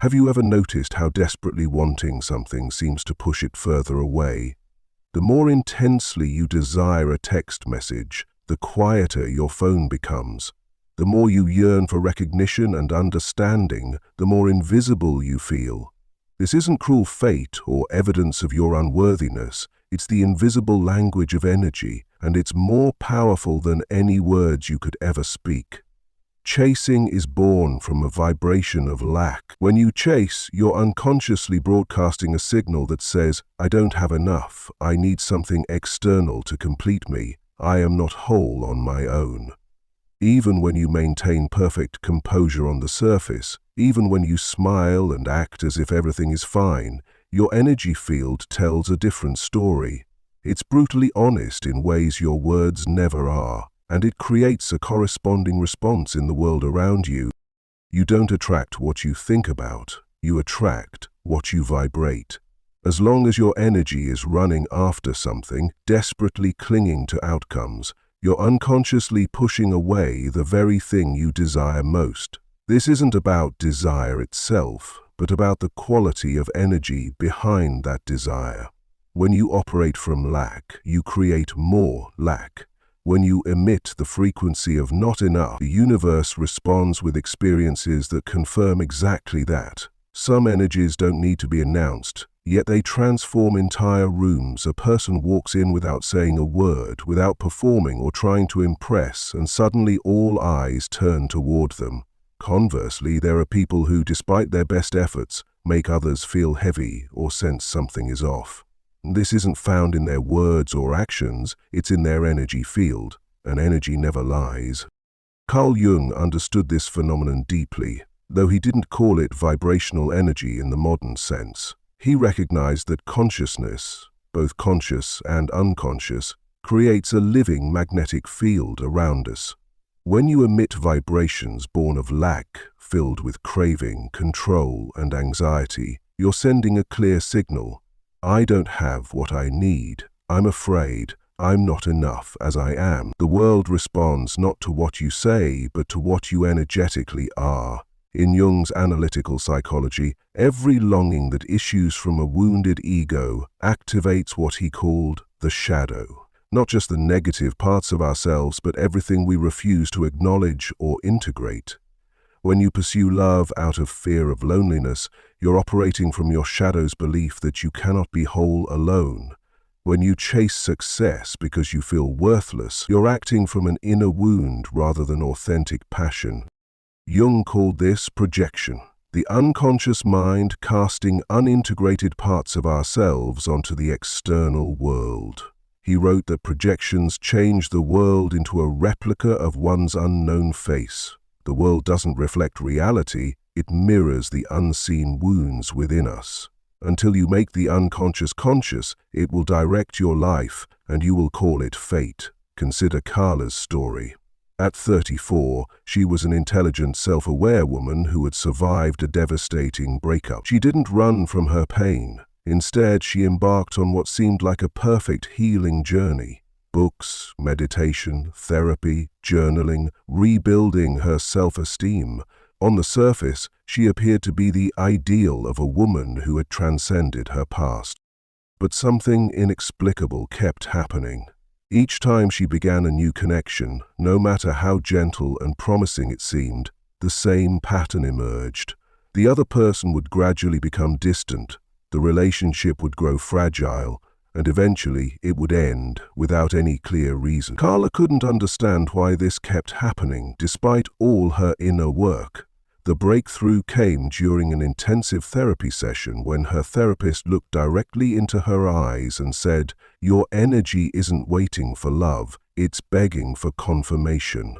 Have you ever noticed how desperately wanting something seems to push it further away? The more intensely you desire a text message, the quieter your phone becomes. The more you yearn for recognition and understanding, the more invisible you feel. This isn't cruel fate or evidence of your unworthiness. It's the invisible language of energy, and it's more powerful than any words you could ever speak. Chasing is born from a vibration of lack. When you chase, you're unconsciously broadcasting a signal that says, I don't have enough, I need something external to complete me, I am not whole on my own. Even when you maintain perfect composure on the surface, even when you smile and act as if everything is fine, your energy field tells a different story. It's brutally honest in ways your words never are, and it creates a corresponding response in the world around you. You don't attract what you think about, you attract what you vibrate. As long as your energy is running after something, desperately clinging to outcomes, you're unconsciously pushing away the very thing you desire most. This isn't about desire itself, but about the quality of energy behind that desire. When you operate from lack, you create more lack. When you emit the frequency of not enough, the universe responds with experiences that confirm exactly that. Some energies don't need to be announced, yet they transform entire rooms. A person walks in without saying a word, without performing or trying to impress, and suddenly all eyes turn toward them. Conversely, there are people who, despite their best efforts, make others feel heavy or sense something is off. This isn't found in their words or actions, it's in their energy field, and energy never lies. Carl Jung understood this phenomenon deeply, though he didn't call it vibrational energy in the modern sense. He recognized that consciousness, both conscious and unconscious, creates a living magnetic field around us. When you emit vibrations born of lack, filled with craving, control, and anxiety, you're sending a clear signal. I don't have what I need. I'm afraid. I'm not enough as I am. The world responds not to what you say, but to what you energetically are. In Jung's analytical psychology, every longing that issues from a wounded ego activates what he called the shadow. Not just the negative parts of ourselves, but everything we refuse to acknowledge or integrate. When you pursue love out of fear of loneliness, you're operating from your shadow's belief that you cannot be whole alone. When you chase success because you feel worthless, you're acting from an inner wound rather than authentic passion. Jung called this projection, the unconscious mind casting unintegrated parts of ourselves onto the external world. He wrote that projections change the world into a replica of one's unknown face. The world doesn't reflect reality, it mirrors the unseen wounds within us. Until you make the unconscious conscious, it will direct your life, and you will call it fate. Consider Carla's story. At 34, she was an intelligent, self-aware woman who had survived a devastating breakup. She didn't run from her pain. Instead, she embarked on what seemed like a perfect healing journey. Books, meditation, therapy, journaling, rebuilding her self-esteem. On the surface, she appeared to be the ideal of a woman who had transcended her past. But something inexplicable kept happening. Each time she began a new connection, no matter how gentle and promising it seemed, the same pattern emerged. The other person would gradually become distant, the relationship would grow fragile, and eventually it would end without any clear reason. Carla couldn't understand why this kept happening despite all her inner work. The breakthrough came during an intensive therapy session when her therapist looked directly into her eyes and said, "Your energy isn't waiting for love, it's begging for confirmation."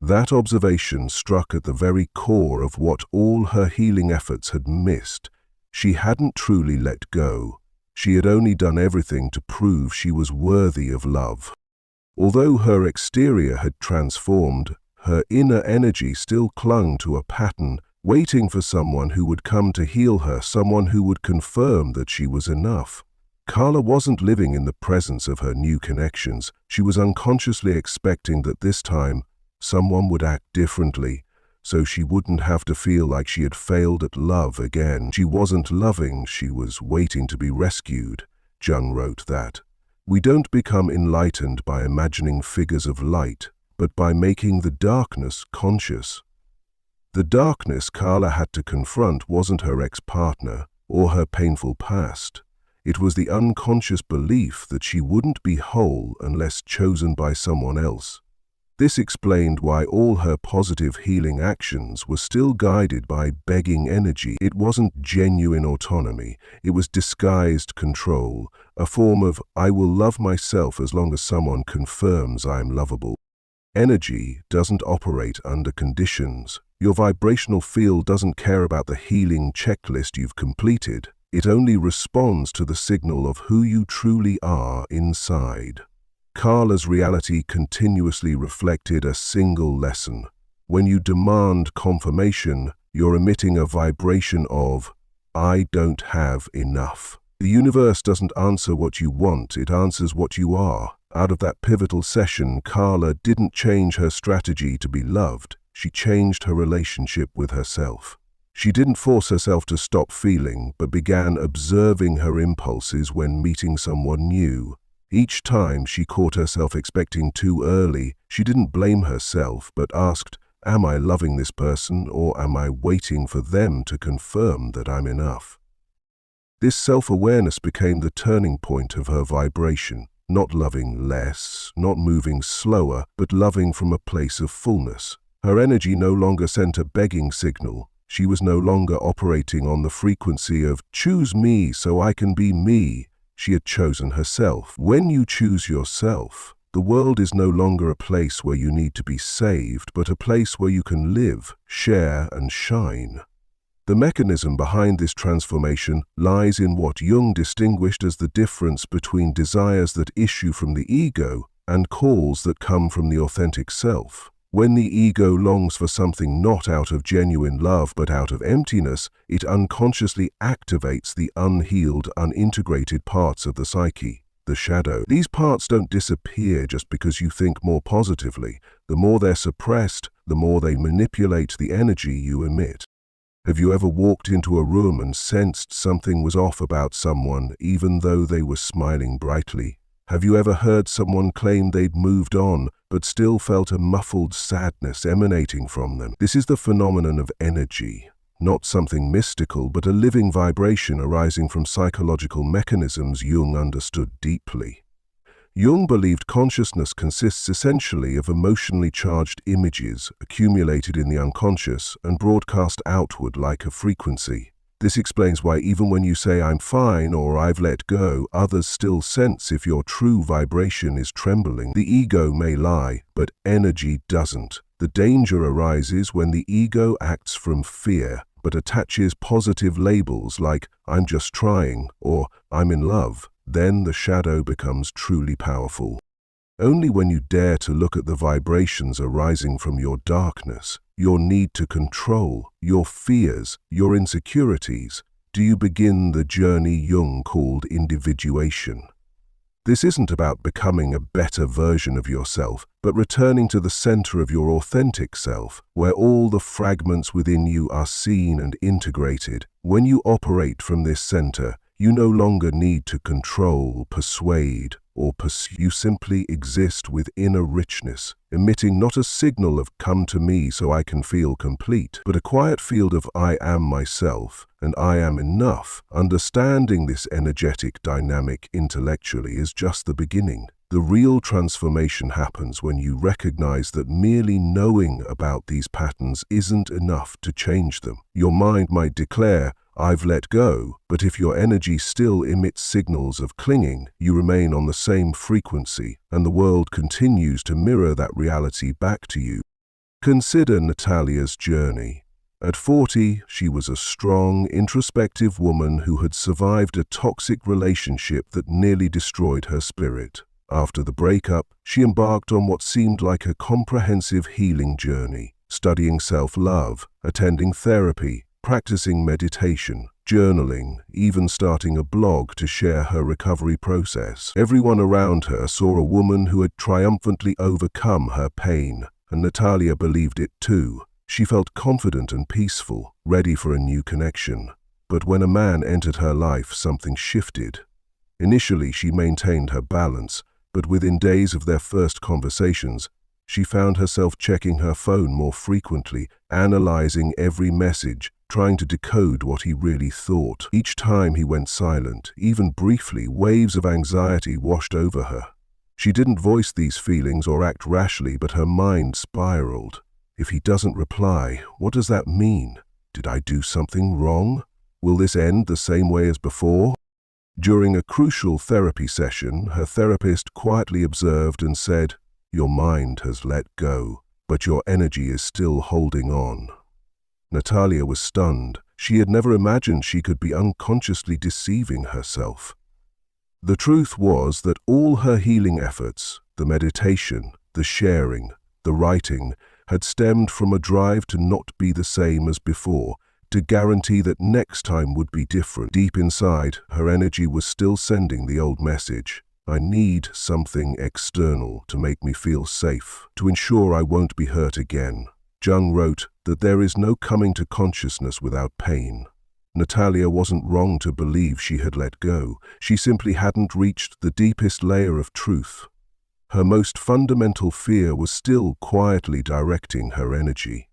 That observation struck at the very core of what all her healing efforts had missed. She hadn't truly let go. She had only done everything to prove she was worthy of love. Although her exterior had transformed, her inner energy still clung to a pattern, waiting for someone who would come to heal her, someone who would confirm that she was enough. Carla wasn't living in the presence of her new connections. She was unconsciously expecting that this time, someone would act differently, so she wouldn't have to feel like she had failed at love again. She wasn't loving, she was waiting to be rescued. Jung wrote that, "We don't become enlightened by imagining figures of light, but by making the darkness conscious." The darkness Carla had to confront wasn't her ex-partner or her painful past. It was the unconscious belief that she wouldn't be whole unless chosen by someone else. This explained why all her positive healing actions were still guided by begging energy. It wasn't genuine autonomy, it was disguised control, a form of "I will love myself as long as someone confirms I'm lovable." Energy doesn't operate under conditions. Your vibrational field doesn't care about the healing checklist you've completed. It only responds to the signal of who you truly are inside. Carla's reality continuously reflected a single lesson. When you demand confirmation, you're emitting a vibration of, "I don't have enough." The universe doesn't answer what you want, it answers what you are. Out of that pivotal session, Carla didn't change her strategy to be loved. She changed her relationship with herself. She didn't force herself to stop feeling, but began observing her impulses when meeting someone new. Each time she caught herself expecting too early, she didn't blame herself, but asked, "Am I loving this person, or am I waiting for them to confirm that I'm enough?" This self-awareness became the turning point of her vibration. Not loving less, not moving slower, but loving from a place of fullness. Her energy no longer sent a begging signal. She was no longer operating on the frequency of "choose me so I can be me." She had chosen herself. When you choose yourself, the world is no longer a place where you need to be saved, but a place where you can live, share, and shine. The mechanism behind this transformation lies in what Jung distinguished as the difference between desires that issue from the ego and calls that come from the authentic self. When the ego longs for something not out of genuine love but out of emptiness, it unconsciously activates the unhealed, unintegrated parts of the psyche, the shadow. These parts don't disappear just because you think more positively. The more they're suppressed, the more they manipulate the energy you emit. Have you ever walked into a room and sensed something was off about someone, even though they were smiling brightly? Have you ever heard someone claim they'd moved on, but still felt a muffled sadness emanating from them? This is the phenomenon of energy, not something mystical, but a living vibration arising from psychological mechanisms Jung understood deeply. Jung believed consciousness consists essentially of emotionally charged images accumulated in the unconscious and broadcast outward like a frequency. This explains why even when you say "I'm fine" or "I've let go," others still sense if your true vibration is trembling. The ego may lie, but energy doesn't. The danger arises when the ego acts from fear, but attaches positive labels like "I'm just trying" or "I'm in love." Then the shadow becomes truly powerful. Only when you dare to look at the vibrations arising from your darkness, your need to control, your fears, your insecurities, do you begin the journey Jung called individuation. This isn't about becoming a better version of yourself, but returning to the center of your authentic self, where all the fragments within you are seen and integrated. When you operate from this center, you no longer need to control, persuade, or pursue. You simply exist with inner richness, emitting not a signal of "come to me so I can feel complete," but a quiet field of "I am myself and I am enough." Understanding this energetic dynamic intellectually is just the beginning. The real transformation happens when you recognize that merely knowing about these patterns isn't enough to change them. Your mind might declare, "I've let go," but if your energy still emits signals of clinging, you remain on the same frequency, and the world continues to mirror that reality back to you. Consider Natalia's journey. At 40, she was a strong, introspective woman who had survived a toxic relationship that nearly destroyed her spirit. After the breakup, she embarked on what seemed like a comprehensive healing journey, studying self-love, attending therapy, practicing meditation, journaling, even starting a blog to share her recovery process. Everyone around her saw a woman who had triumphantly overcome her pain, and Natalia believed it too. She felt confident and peaceful, ready for a new connection. But when a man entered her life, something shifted. Initially, she maintained her balance, but within days of their first conversations, she found herself checking her phone more frequently, analyzing every message, trying to decode what he really thought. Each time he went silent, even briefly, waves of anxiety washed over her. She didn't voice these feelings or act rashly, but her mind spiraled. If he doesn't reply, what does that mean? Did I do something wrong? Will this end the same way as before? During a crucial therapy session, her therapist quietly observed and said, "Your mind has let go, but your energy is still holding on." Natalia was stunned. She had never imagined she could be unconsciously deceiving herself. The truth was that all her healing efforts, the meditation, the sharing, the writing, had stemmed from a drive to not be the same as before, to guarantee that next time would be different. Deep inside, her energy was still sending the old message. I need something external to make me feel safe, to ensure I won't be hurt again. Jung wrote that there is no coming to consciousness without pain. Natalia wasn't wrong to believe she had let go. She simply hadn't reached the deepest layer of truth. Her most fundamental fear was still quietly directing her energy.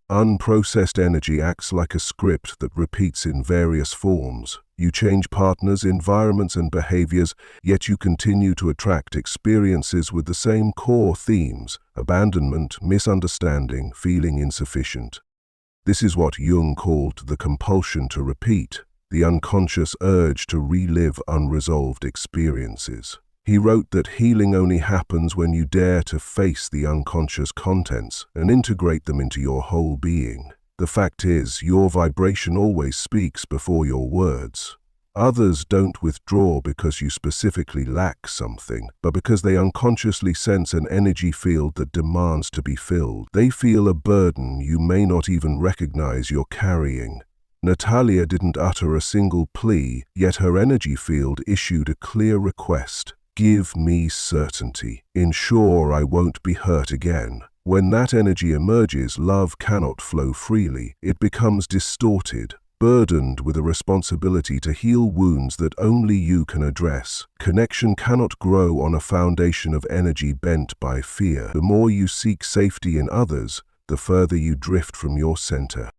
Unprocessed energy acts like a script that repeats in various forms. You change partners, environments, and behaviors, yet you continue to attract experiences with the same core themes: abandonment, misunderstanding, feeling insufficient. This is what Jung called the compulsion to repeat, the unconscious urge to relive unresolved experiences. He wrote that healing only happens when you dare to face the unconscious contents and integrate them into your whole being. The fact is, your vibration always speaks before your words. Others don't withdraw because you specifically lack something, but because they unconsciously sense an energy field that demands to be filled. They feel a burden you may not even recognize you're carrying. Natalia didn't utter a single plea, yet her energy field issued a clear request. Give me certainty. Ensure I won't be hurt again. When that energy emerges, love cannot flow freely. It becomes distorted, burdened with a responsibility to heal wounds that only you can address. Connection cannot grow on a foundation of energy bent by fear. The more you seek safety in others, the further you drift from your center.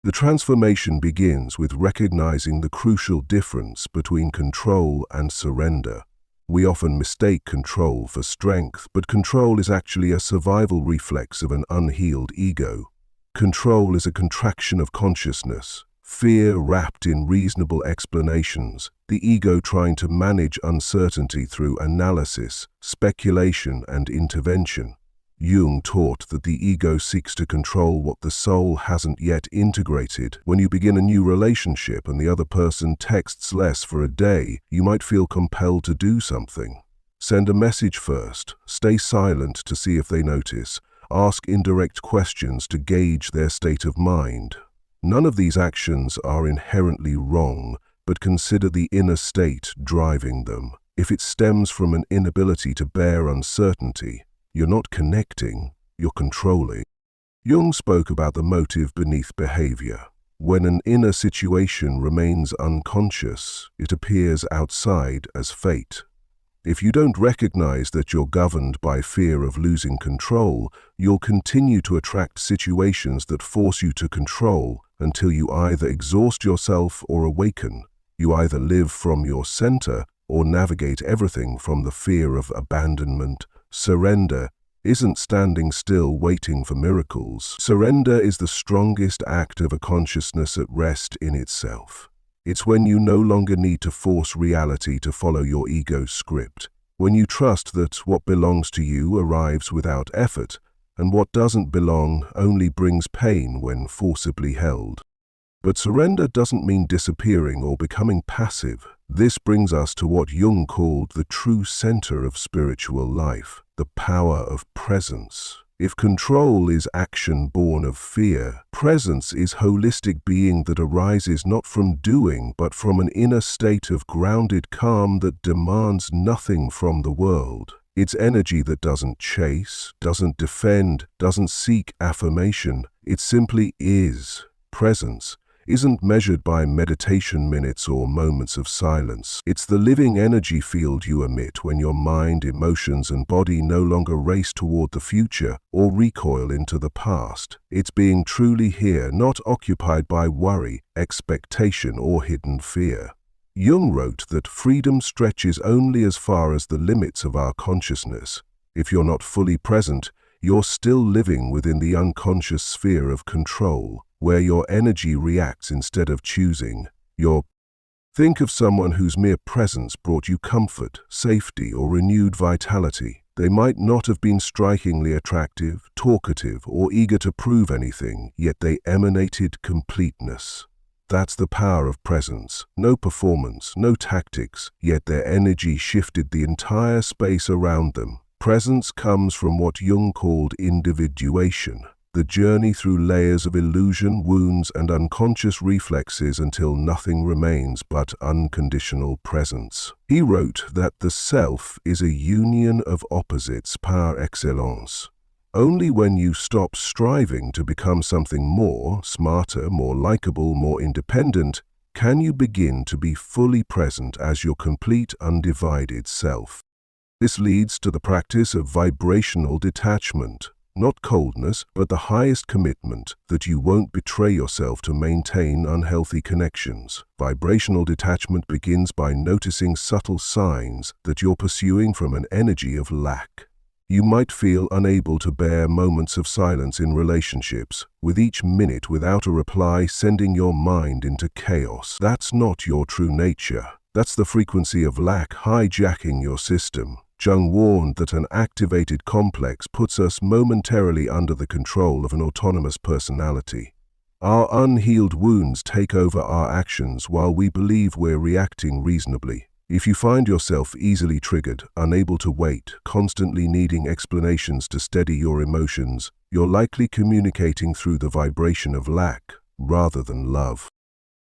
The transformation begins with recognizing the crucial difference between control and surrender. We often mistake control for strength, but control is actually a survival reflex of an unhealed ego. Control is a contraction of consciousness, fear wrapped in reasonable explanations, the ego trying to manage uncertainty through analysis, speculation, and intervention. Jung taught that the ego seeks to control what the soul hasn't yet integrated. When you begin a new relationship and the other person texts less for a day, you might feel compelled to do something. Send a message first, stay silent to see if they notice, ask indirect questions to gauge their state of mind. None of these actions are inherently wrong, but consider the inner state driving them. If it stems from an inability to bear uncertainty, you're not connecting, you're controlling. Jung spoke about the motive beneath behavior. When an inner situation remains unconscious, it appears outside as fate. If you don't recognize that you're governed by fear of losing control, you'll continue to attract situations that force you to control until you either exhaust yourself or awaken. You either live from your center or navigate everything from the fear of abandonment. Surrender isn't standing still waiting for miracles. Surrender is the strongest act of a consciousness at rest in itself. It's when you no longer need to force reality to follow your ego's script, when you trust that what belongs to you arrives without effort, and what doesn't belong only brings pain when forcibly held. But surrender doesn't mean disappearing or becoming passive. This brings us to what Jung called the true center of spiritual life, the power of presence. If control is action born of fear, presence is holistic being that arises not from doing, but from an inner state of grounded calm that demands nothing from the world. It's energy that doesn't chase, doesn't defend, doesn't seek affirmation. It simply is. Presence isn't measured by meditation minutes or moments of silence. It's the living energy field you emit when your mind, emotions, and body no longer race toward the future or recoil into the past. It's being truly here, not occupied by worry, expectation, or hidden fear. Jung wrote that freedom stretches only as far as the limits of our consciousness. If you're not fully present, you're still living within the unconscious sphere of control, where your energy reacts instead of choosing. Think of someone whose mere presence brought you comfort, safety, or renewed vitality. They might not have been strikingly attractive, talkative, or eager to prove anything, yet they emanated completeness. That's the power of presence. No performance, no tactics, yet their energy shifted the entire space around them. Presence comes from what Jung called individuation, the journey through layers of illusion, wounds, and unconscious reflexes until nothing remains but unconditional presence. He wrote that the self is a union of opposites par excellence. Only when you stop striving to become something more, smarter, more likable, more independent, can you begin to be fully present as your complete, undivided self. This leads to the practice of vibrational detachment, not coldness, but the highest commitment that you won't betray yourself to maintain unhealthy connections. Vibrational detachment begins by noticing subtle signs that you're pursuing from an energy of lack. You might feel unable to bear moments of silence in relationships, with each minute without a reply sending your mind into chaos. That's not your true nature. That's the frequency of lack hijacking your system. Jung warned that an activated complex puts us momentarily under the control of an autonomous personality. Our unhealed wounds take over our actions while we believe we're reacting reasonably. If you find yourself easily triggered, unable to wait, constantly needing explanations to steady your emotions, you're likely communicating through the vibration of lack rather than love.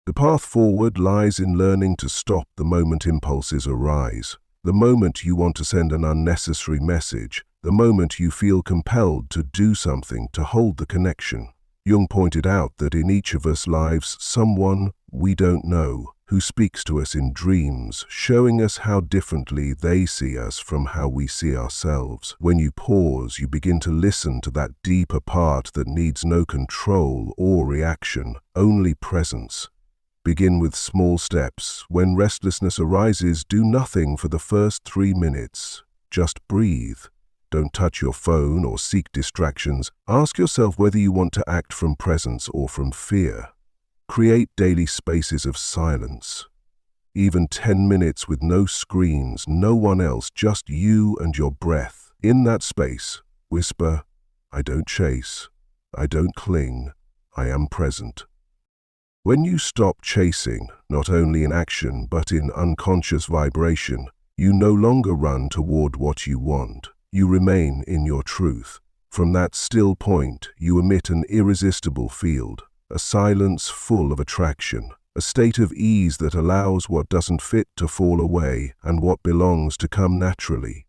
The path forward lies in learning to stop the moment impulses arise. The moment you want to send an unnecessary message, the moment you feel compelled to do something to hold the connection. Jung pointed out that in each of us lives someone we don't know, who speaks to us in dreams, showing us how differently they see us from how we see ourselves. When you pause, you begin to listen to that deeper part that needs no control or reaction, only presence. Begin with small steps. When restlessness arises, do nothing for the first 3 minutes. Just breathe. Don't touch your phone or seek distractions. Ask yourself whether you want to act from presence or from fear. Create daily spaces of silence. Even 10 minutes with no screens, no one else, just you and your breath. In that space, whisper, "I don't chase. I don't cling. I am present." When you stop chasing, not only in action but in unconscious vibration, you no longer run toward what you want. You remain in your truth. From that still point, you emit an irresistible field, a silence full of attraction, a state of ease that allows what doesn't fit to fall away and what belongs to come naturally.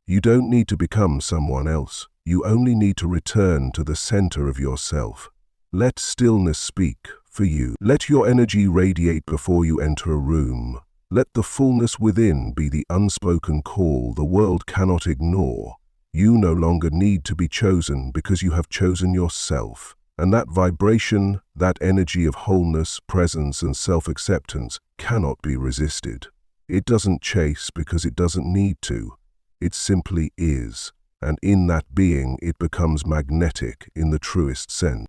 You don't need to become someone else. You only need to return to the center of yourself. Let stillness speak for you. Let your energy radiate before you enter a room. Let the fullness within be the unspoken call the world cannot ignore. You no longer need to be chosen because you have chosen yourself. And that vibration, that energy of wholeness, presence, and self-acceptance cannot be resisted. It doesn't chase because it doesn't need to. It simply is. And in that being, it becomes magnetic in the truest sense.